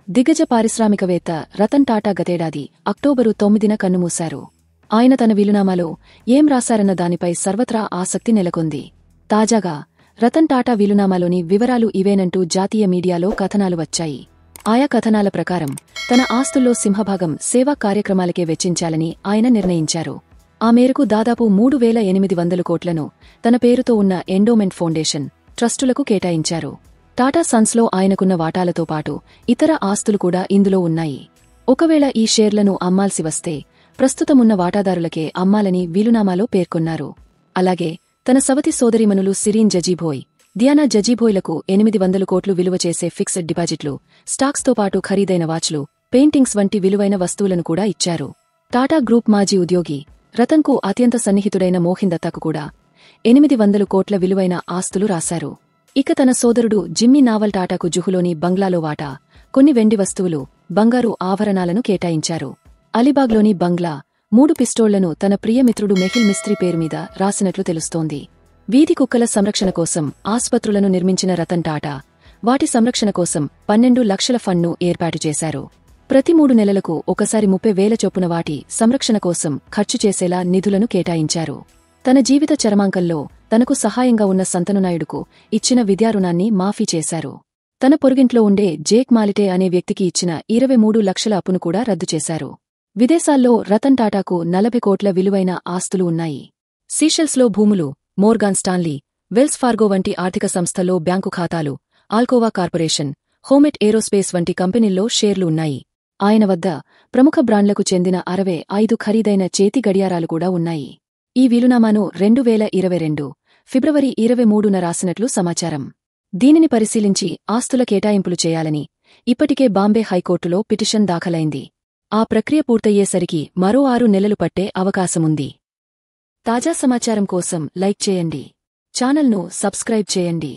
దిగ్గజ పారిశ్రామికవేత్త రతన్ టాటా గతేడాది అక్టోబరు 9న కన్నుమూశారు. ఆయన తన వీలునామాలో ఏం రాశారన్న దానిపై సర్వత్రా ఆసక్తి నెలకొంది. తాజాగా రతన్ టాటా వీలునామాలోని వివరాలు ఇవేనంటూ జాతీయ మీడియాలో కథనాలు వచ్చాయి. ఆయా కథనాల ప్రకారం తన ఆస్తుల్లో సింహభాగం సేవా కార్యక్రమాలకే వెచ్చించాలని ఆయన నిర్ణయించారు. ఆ మేరకు దాదాపు 3,800 కోట్లను తన పేరుతో ఉన్న ఎండోమెంట్ ఫౌండేషన్, ట్రస్టులకు కేటాయించారు. టాటా సన్స్లో ఆయనకున్న వాటాలతో పాటు ఇతర ఆస్తులు కూడా ఇందులో ఉన్నాయి. ఒకవేళ ఈ షేర్లను అమ్మాల్సి వస్తే ప్రస్తుతమున్న వాటాదారులకే అమ్మాలని వీలునామాలో పేర్కొన్నారు. అలాగే తన సవతి సోదరీమణులు సిరీన్ జజీభోయ్, డియానా జజీభోయ్లకు 800 కోట్లు విలువ చేసే ఫిక్స్డ్ డిపాజిట్లు, స్టాక్స్తో పాటు ఖరీదైన వాచ్లు, పెయింటింగ్స్ వంటి విలువైన వస్తువులను కూడా ఇచ్చారు. టాటా గ్రూప్ మాజీ ఉద్యోగి రతన్కు అత్యంత సన్నిహితుడైన మోహిన్ దత్తాకు కూడా 800 కోట్ల విలువైన ఆస్తులు రాశారు. ఇక తన సోదరుడు జిమ్మీ నావల్ టాటాకు జుహులోని బంగ్లాలో వాటా, కొన్ని వెండి వస్తువులు, బంగారు ఆభరణాలను కేటాయించారు. అలీబాగ్లోని బంగ్లా, 3 పిస్టోళ్లను తన ప్రియమిత్రుడు మెహిల్ మిస్త్రీ పేరుమీద రాసినట్లు తెలుస్తోంది. వీధి కుక్కల సంరక్షణ కోసం ఆస్పత్రులను నిర్మించిన రతన్ టాటా వాటి సంరక్షణ కోసం 12 లక్షల ఫండ్ను ఏర్పాటు చేశారు. ప్రతి 3 నెలలకు ఒకసారి 30,000 చొప్పున వాటి సంరక్షణ కోసం ఖర్చు చేసేలా నిధులను కేటాయించారు. తన జీవిత చరమాంకంలో తనకు సహాయంగా ఉన్న సంతనునాయుడుకు ఇచ్చిన విద్యారుణాన్ని మాఫీ చేశారు. తన పొరుగింట్లో ఉండే జేక్ మాలిటే అనే వ్యక్తికి ఇచ్చిన 23 లక్షల అప్పును కూడా రద్దు చేశారు. విదేశాల్లో రతన్ టాటాకు 40 కోట్ల విలువైన ఆస్తులు ఉన్నాయి. సీషెల్స్లో భూములు, మోర్గాన్ స్టాన్లీ, వెల్స్ ఫార్గో వంటి ఆర్థిక సంస్థల్లో బ్యాంకు ఖాతాలు, ఆల్కోవా కార్పొరేషన్, హోమెట్ ఏరోస్పేస్ వంటి కంపెనీల్లో షేర్లు ఉన్నాయి. ఆయన వద్ద ప్రముఖ బ్రాండ్లకు చెందిన 65 ఖరీదైన చేతి గడియారాలు కూడా ఉన్నాయి. ఈ వీలునామాను 2022 ఫిబ్రవరి 23న రాసినట్లు సమాచారం. దీనిని పరిశీలించి ఆస్తుల కేటాయింపులు చేయాలని ఇప్పటికే బాంబే హైకోర్టులో పిటిషన్ దాఖలైంది. ఆ ప్రక్రియ పూర్తయ్యేసరికి మరో 6 నెలలు పట్టే అవకాశముంది. తాజా సమాచారం కోసం లైక్ చేయండి. ఛానల్ను సబ్స్క్రైబ్ చేయండి.